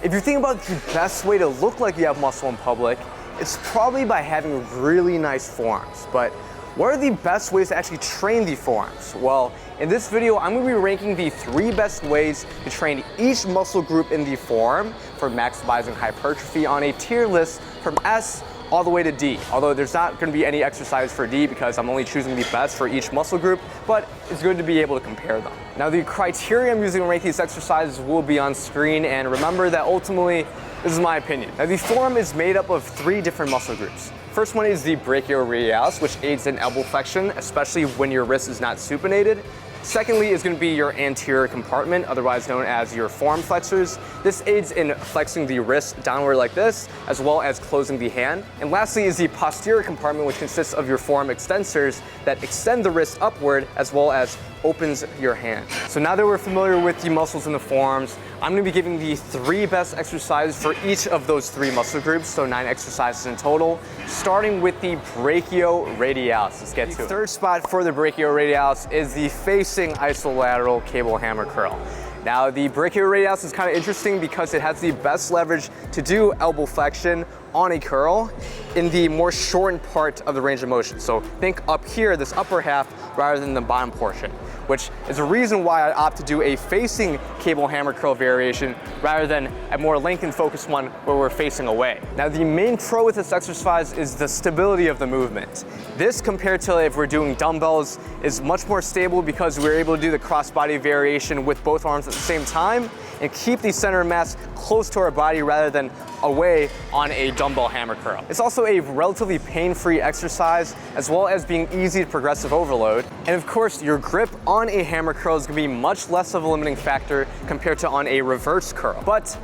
If you think about the best way to look like you have muscle in public, it's probably by having really nice forearms. But what are the best ways to actually train the forearms? Well, in this video, I'm going to be ranking the 3 best ways to train each muscle group in the forearm for maximizing hypertrophy on a tier list from S all the way to D. Although there's not going to be any exercise for D because I'm only choosing the best for each muscle group, but it's good to be able to compare them. Now, the criteria I'm using to rank these exercises will be on screen, and remember that ultimately, this is my opinion. Now, the forearm is made up of 3 different muscle groups. First one is the brachioradialis, which aids in elbow flexion, especially when your wrist is not supinated. Secondly is going to be your anterior compartment, otherwise known as your forearm flexors. This aids in flexing the wrist downward like this, as well as closing the hand. And lastly is the posterior compartment, which consists of your forearm extensors that extend the wrist upward, as well as opens your hand. So now that we're familiar with the muscles in the forearms, I'm going to be giving the 3 best exercises for each of those 3 muscle groups, so 9 exercises in total, starting with the brachioradialis. Let's get to it. The 3rd spot for the brachioradialis is the facing isolateral cable hammer curl. Now, the brachioradialis is kind of interesting because it has the best leverage to do elbow flexion on a curl in the more shortened part of the range of motion. So think up here, this upper half, rather than the bottom portion, which is a reason why I opt to do a facing cable hammer curl variation rather than a more lengthened focused one where we're facing away. Now, the main pro with this exercise is the stability of the movement. This, compared to if we're doing dumbbells, is much more stable because we're able to do the crossbody variation with both arms at the same time and keep the center of mass close to our body rather than away on a dumbbell hammer curl. It's also a relatively pain-free exercise, as well as being easy to progressive overload. And of course, your grip on a hammer curl is gonna be much less of a limiting factor compared to on a reverse curl. But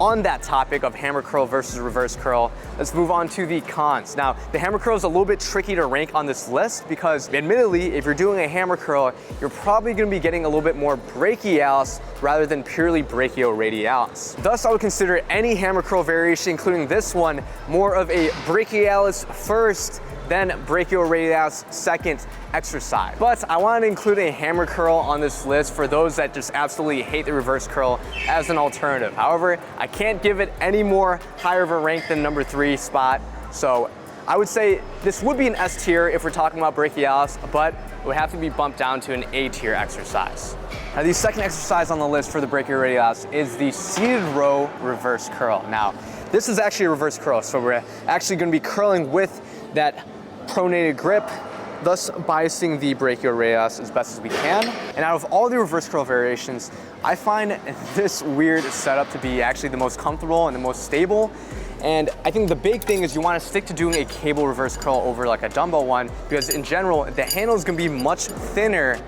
on that topic of hammer curl versus reverse curl, let's move on to the cons. Now, the hammer curl is a little bit tricky to rank on this list because admittedly, if you're doing a hammer curl, you're probably gonna be getting a little bit more brachialis rather than purely brachioradialis. Thus, I would consider any hammer curl variation, including this one, more of a brachialis first, then brachioradialis second exercise. But I wanted to include a hammer curl on this list for those that just absolutely hate the reverse curl as an alternative. However, I can't give it any more higher of a rank than number 3 spot. So I would say this would be an S tier if we're talking about brachialis, but it would have to be bumped down to an A tier exercise. Now, the second exercise on the list for the brachioradialis is the seated row reverse curl. Now, this is actually a reverse curl, so we're actually going to be curling with that pronated grip, thus biasing the brachioradialis as best as we can. And out of all the reverse curl variations, I find this weird setup to be actually the most comfortable and the most stable. And I think the big thing is you want to stick to doing a cable reverse curl over like a dumbbell one, because in general, the handle is going to be much thinner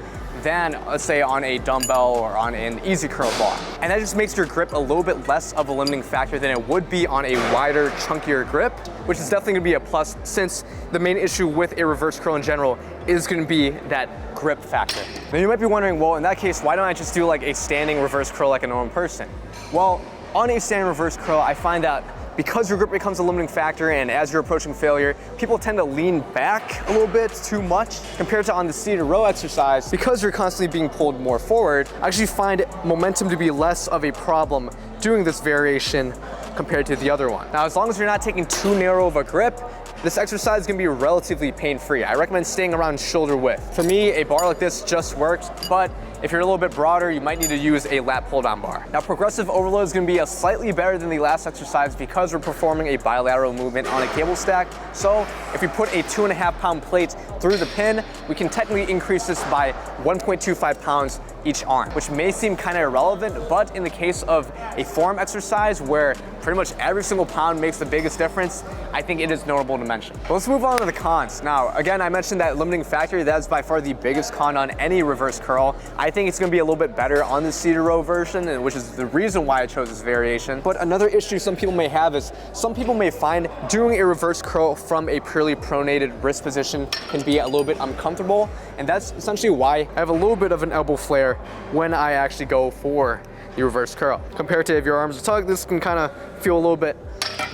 than, let's say, on a dumbbell or on an easy curl bar. And that just makes your grip a little bit less of a limiting factor than it would be on a wider, chunkier grip, which is definitely gonna be a plus since the main issue with a reverse curl in general is gonna be that grip factor. Now, you might be wondering, well, in that case, why don't I just do like a standing reverse curl like a normal person? Well, on a standing reverse curl, I find that because your grip becomes a limiting factor and as you're approaching failure, people tend to lean back a little bit too much compared to on the seated row exercise. Because you're constantly being pulled more forward, I actually find momentum to be less of a problem doing this variation compared to the other one. Now, as long as you're not taking too narrow of a grip, this exercise is gonna be relatively pain-free. I recommend staying around shoulder width. For me, a bar like this just works, but if you're a little bit broader, you might need to use a lat pull-down bar. Now, progressive overload is gonna be slightly better than the last exercise because we're performing a bilateral movement on a cable stack. So if we put a 2.5 pound plate through the pin, we can technically increase this by 1.25 pounds each arm, which may seem kind of irrelevant, but in the case of a forearm exercise where pretty much every single pound makes the biggest difference, I think it is notable to mention. But let's move on to the cons. Now, again, I mentioned that limiting factor. That is by far the biggest con on any reverse curl. I think it's gonna be a little bit better on the seated row version, and which is the reason why I chose this variation. But another issue some people may have is some people may find doing a reverse curl from a purely pronated wrist position can be a little bit uncomfortable, and that's essentially why I have a little bit of an elbow flare when I actually go for the reverse curl. Compared to if your arms are tugged, this can kind of feel a little bit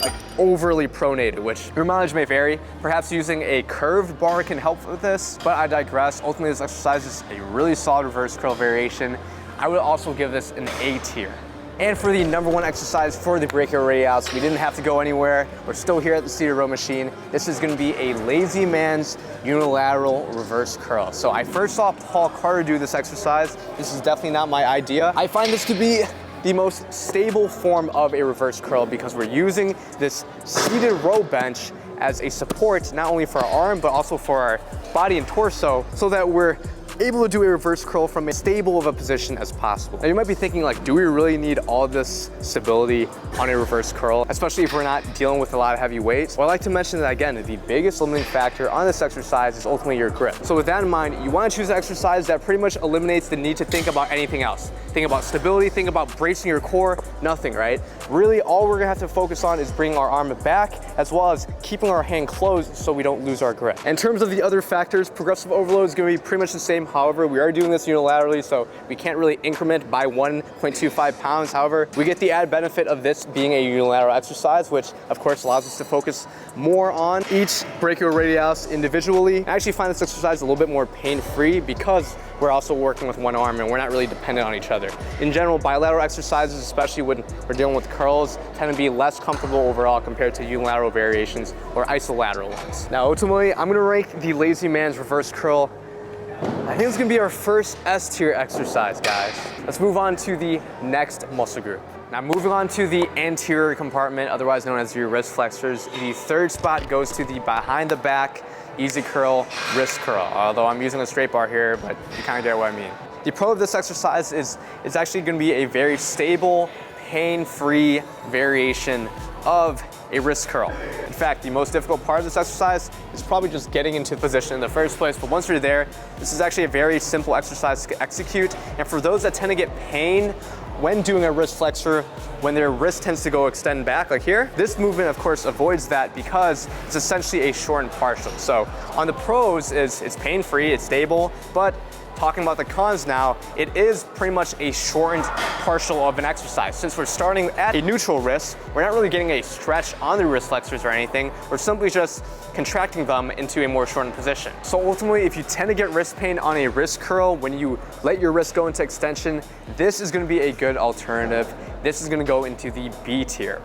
like overly pronated, which your mileage may vary. Perhaps using a curved bar can help with this, but I digress. Ultimately, this exercise is a really solid reverse curl variation. I would also give this an A tier. And for the number one exercise for the brachioradialis, we didn't have to go anywhere. We're still here at the seated row machine. This is gonna be a lazy man's unilateral reverse curl. So I first saw Paul Carter do this exercise. This is definitely not my idea. I find this to be the most stable form of a reverse curl because we're using this seated row bench as a support, not only for our arm, but also for our body and torso, so that we're able to do a reverse curl from as stable of a position as possible. Now you might be thinking like, do we really need all this stability on a reverse curl, especially if we're not dealing with a lot of heavy weights? Well, I like to mention that again, the biggest limiting factor on this exercise is ultimately your grip. So with that in mind, you want to choose an exercise that pretty much eliminates the need to think about anything else. Think about stability, think about bracing your core, nothing, right? Really, all we're gonna have to focus on is bringing our arm back, as well as keeping our hand closed so we don't lose our grip. In terms of the other factors, progressive overload is gonna be pretty much the same. However, we are doing this unilaterally, so we can't really increment by 1.25 pounds. However, we get the added benefit of this being a unilateral exercise, which of course allows us to focus more on each brachioradialis individually. I actually find this exercise a little bit more pain-free because we're also working with one arm and we're not really dependent on each other. In general, bilateral exercises, especially when we're dealing with curls, tend to be less comfortable overall compared to unilateral variations or isolateral ones. Now, ultimately, I'm gonna rank the lazy man's reverse curl. I think it's gonna be our first S tier exercise, guys. Let's move on to the next muscle group. Now, moving on to the anterior compartment, otherwise known as your wrist flexors, the third spot goes to the behind the back, easy curl, wrist curl. Although I'm using a straight bar here, but you kind of get what I mean. The pro of this exercise is it's actually gonna be a very stable, pain-free variation of a wrist curl. In fact, the most difficult part of this exercise is probably just getting into position in the first place, but once you're there, this is actually a very simple exercise to execute. And for those that tend to get pain when doing a wrist flexor, when their wrist tends to go extend back like here, this movement of course avoids that because it's essentially a shortened partial. So on the pros it's pain-free, it's stable, but talking about the cons now, it is pretty much a shortened partial of an exercise. Since we're starting at a neutral wrist, we're not really getting a stretch on the wrist flexors or anything. We're simply just contracting them into a more shortened position. So ultimately, if you tend to get wrist pain on a wrist curl, when you let your wrist go into extension, this is gonna be a good alternative. This is gonna go into the B tier.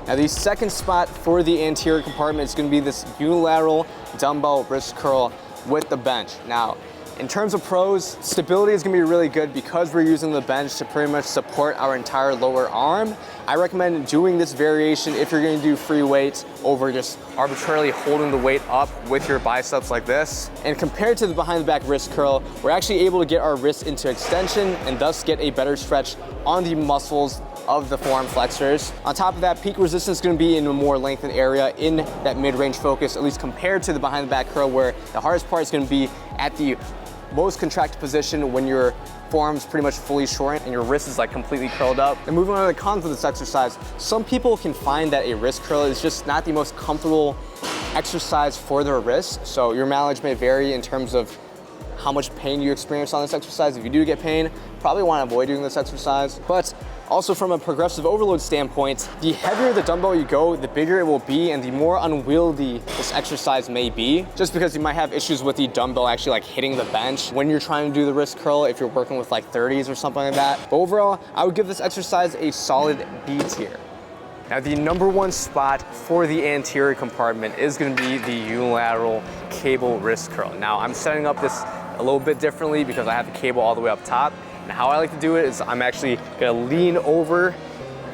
Now the second spot for the anterior compartment is gonna be this unilateral dumbbell wrist curl with the bench. Now, in terms of pros, stability is gonna be really good because we're using the bench to pretty much support our entire lower arm. I recommend doing this variation if you're gonna do free weights over just arbitrarily holding the weight up with your biceps like this. And compared to the behind the back wrist curl, we're actually able to get our wrists into extension and thus get a better stretch on the muscles of the forearm flexors. On top of that, peak resistance is gonna be in a more lengthened area in that mid-range focus, at least compared to the behind the back curl, where the hardest part is gonna be at the most contracted position when your forearm's pretty much fully shortened and your wrist is like completely curled up. And moving on to the cons of this exercise, some people can find that a wrist curl is just not the most comfortable exercise for their wrist. So your mileage may vary in terms of how much pain you experience on this exercise. If you do get pain, probably want to avoid doing this exercise. But also from a progressive overload standpoint, the heavier the dumbbell you go, the bigger it will be and the more unwieldy this exercise may be, just because you might have issues with the dumbbell actually like hitting the bench when you're trying to do the wrist curl if you're working with like 30s or something like that. But overall, I would give this exercise a solid B tier. Now the number one spot for the anterior compartment is gonna be the unilateral cable wrist curl. Now I'm setting up this a little bit differently because I have the cable all the way up top. And how I like to do it is I'm actually gonna lean over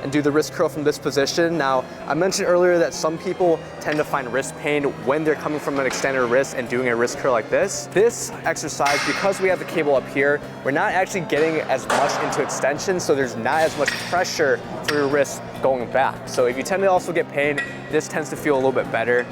and do the wrist curl from this position. Now, I mentioned earlier that some people tend to find wrist pain when they're coming from an extended wrist and doing a wrist curl like this. This exercise, because we have the cable up here, we're not actually getting as much into extension, so there's not as much pressure for your wrist going back. So if you tend to also get pain, this tends to feel a little bit better.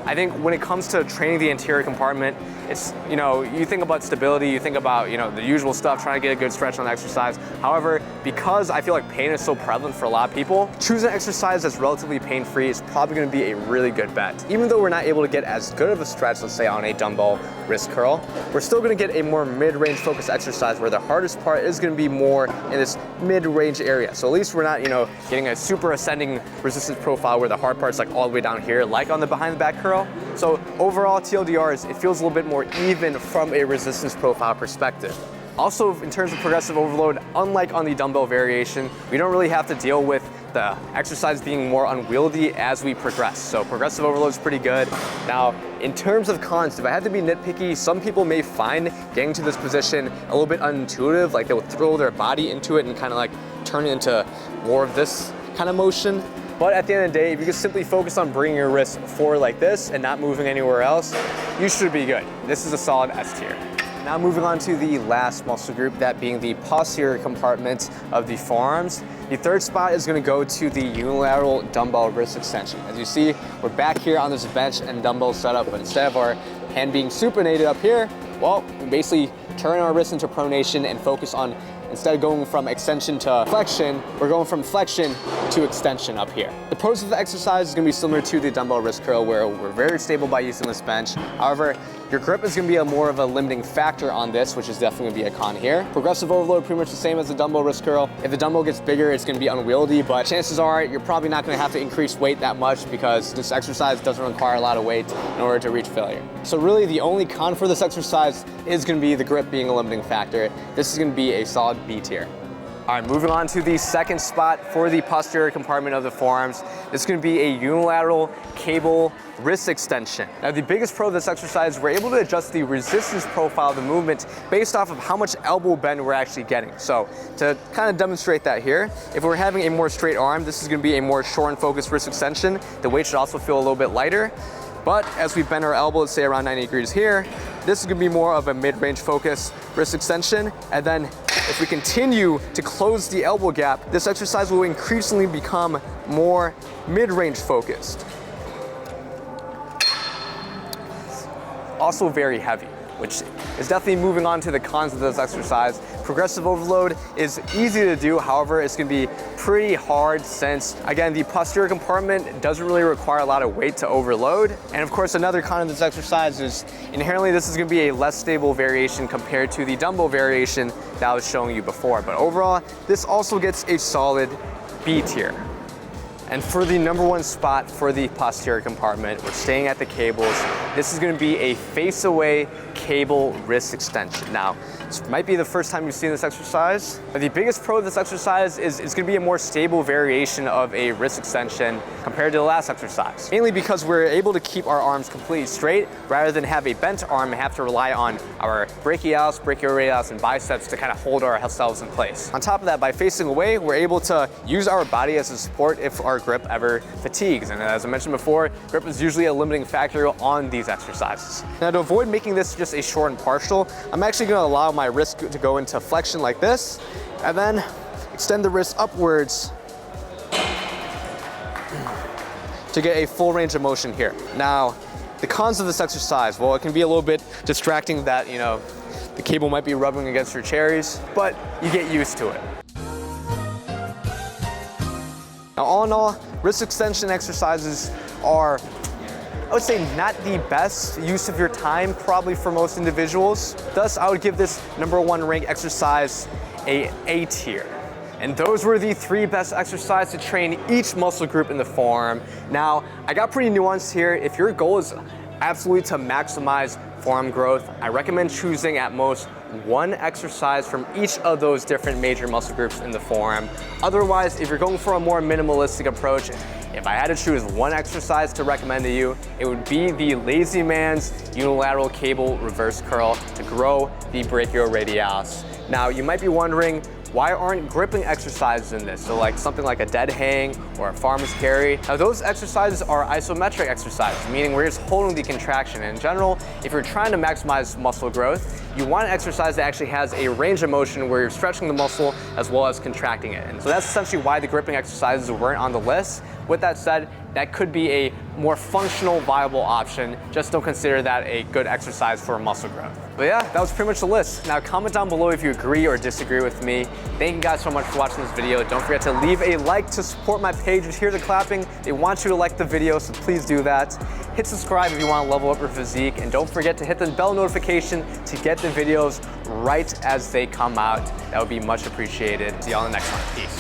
I think when it comes to training the anterior compartment, it's, you think about stability, you think about, the usual stuff, trying to get a good stretch on the exercise. However, because I feel like pain is so prevalent for a lot of people, choosing an exercise that's relatively pain-free is probably gonna be a really good bet. Even though we're not able to get as good of a stretch, let's say on a dumbbell wrist curl, we're still gonna get a more mid-range focused exercise where the hardest part is gonna be more in this mid-range area. So at least we're not, getting a super ascending resistance profile where the hard part's like all the way down here, like on the behind the back curl. So overall, TLDR it feels a little bit more even from a resistance profile perspective. Also, in terms of progressive overload, unlike on the dumbbell variation, we don't really have to deal with the exercise being more unwieldy as we progress. So progressive overload is pretty good. Now, in terms of cons, if I had to be nitpicky, some people may find getting to this position a little bit unintuitive, like they will throw their body into it and kind of like turn it into more of this kind of motion. But at the end of the day, if you can simply focus on bringing your wrists forward like this and not moving anywhere else, you should be good. This is a solid S tier. Now moving on to the last muscle group, that being the posterior compartment of the forearms. The third spot is going to go to the unilateral dumbbell wrist extension. As you see, we're back here on this bench and dumbbell setup, but instead of our hand being supinated up here, well, we basically turn our wrist into pronation and focus on, instead of going from extension to flexion, we're going from flexion to extension up here. The pros of the exercise is going to be similar to the dumbbell wrist curl, where we're very stable by using this bench. However, your grip is going to be more of a limiting factor on this, which is definitely going to be a con here. Progressive overload, pretty much the same as the dumbbell wrist curl. If the dumbbell gets bigger, it's going to be unwieldy, but chances are you're probably not going to have to increase weight that much because this exercise doesn't require a lot of weight in order to reach failure. So really the only con for this exercise is going to be the grip being a limiting factor. This is going to be a solid B tier. All right, moving on to the second spot for the posterior compartment of the forearms. This is going to be a unilateral cable wrist extension. Now, the biggest pro of this exercise, we're able to adjust the resistance profile of the movement based off of how much elbow bend we're actually getting. So to kind of demonstrate that here, if we're having a more straight arm, this is going to be a more short and focused wrist extension. The weight should also feel a little bit lighter. But as we bend our elbow, let's say around 90 degrees here, this is going to be more of a mid-range focus wrist extension. And then if we continue to close the elbow gap, this exercise will increasingly become more mid-range focused. Also very heavy, which is definitely moving on to the cons of this exercise. Progressive overload is easy to do, however, it's gonna be pretty hard since, again, the posterior compartment doesn't really require a lot of weight to overload. And of course, another con of this exercise is inherently this is gonna be a less stable variation compared to the dumbbell variation that I was showing you before. But overall, this also gets a solid B tier. And for the number one spot for the posterior compartment, we're staying at the cables. This is gonna be a Faceaway cable wrist extension. Now, this might be the first time you've seen this exercise, but the biggest pro of this exercise is it's gonna be a more stable variation of a wrist extension compared to the last exercise. Mainly because we're able to keep our arms completely straight rather than have a bent arm and have to rely on our brachialis, brachioradialis, and biceps to kind of hold ourselves in place. On top of that, by facing away, we're able to use our body as a support if our grip ever fatigues. And as I mentioned before, grip is usually a limiting factor on these exercises. Now, to avoid making this just a short and partial, I'm actually gonna allow my wrist to go into flexion like this, and then extend the wrist upwards to get a full range of motion here. Now, the cons of this exercise, well, it can be a little bit distracting that, you know, the cable might be rubbing against your cherries, but you get used to it. Now, all in all, wrist extension exercises are, I would say, not the best use of your time probably for most individuals. Thus, I would give this number one ranked exercise a A tier. And those were the 3 best exercises to train each muscle group in the forearm. Now, I got pretty nuanced here. If your goal is absolutely to maximize forearm growth, I recommend choosing at most 1 exercise from each of those different major muscle groups in the forearm. Otherwise, if you're going for a more minimalistic approach, if I had to choose 1 exercise to recommend to you, it would be the Lazy Man's unilateral cable reverse curl to grow the brachioradialis. Now, you might be wondering, why aren't gripping exercises in this? So like something like a dead hang or a farmer's carry. Now those exercises are isometric exercises, meaning we're just holding the contraction. And in general, if you're trying to maximize muscle growth, you want an exercise that actually has a range of motion where you're stretching the muscle as well as contracting it. And so that's essentially why the gripping exercises weren't on the list. With that said, that could be a more functional, viable option. Just don't consider that a good exercise for muscle growth. But yeah, that was pretty much the list. Now comment down below if you agree or disagree with me. Thank you guys so much for watching this video. Don't forget to leave a like to support my page. Just hear the clapping. They want you to like the video, so please do that. Hit subscribe if you want to level up your physique, and don't forget to hit the bell notification to get the videos right as they come out. That would be much appreciated. See y'all in the next one. Peace.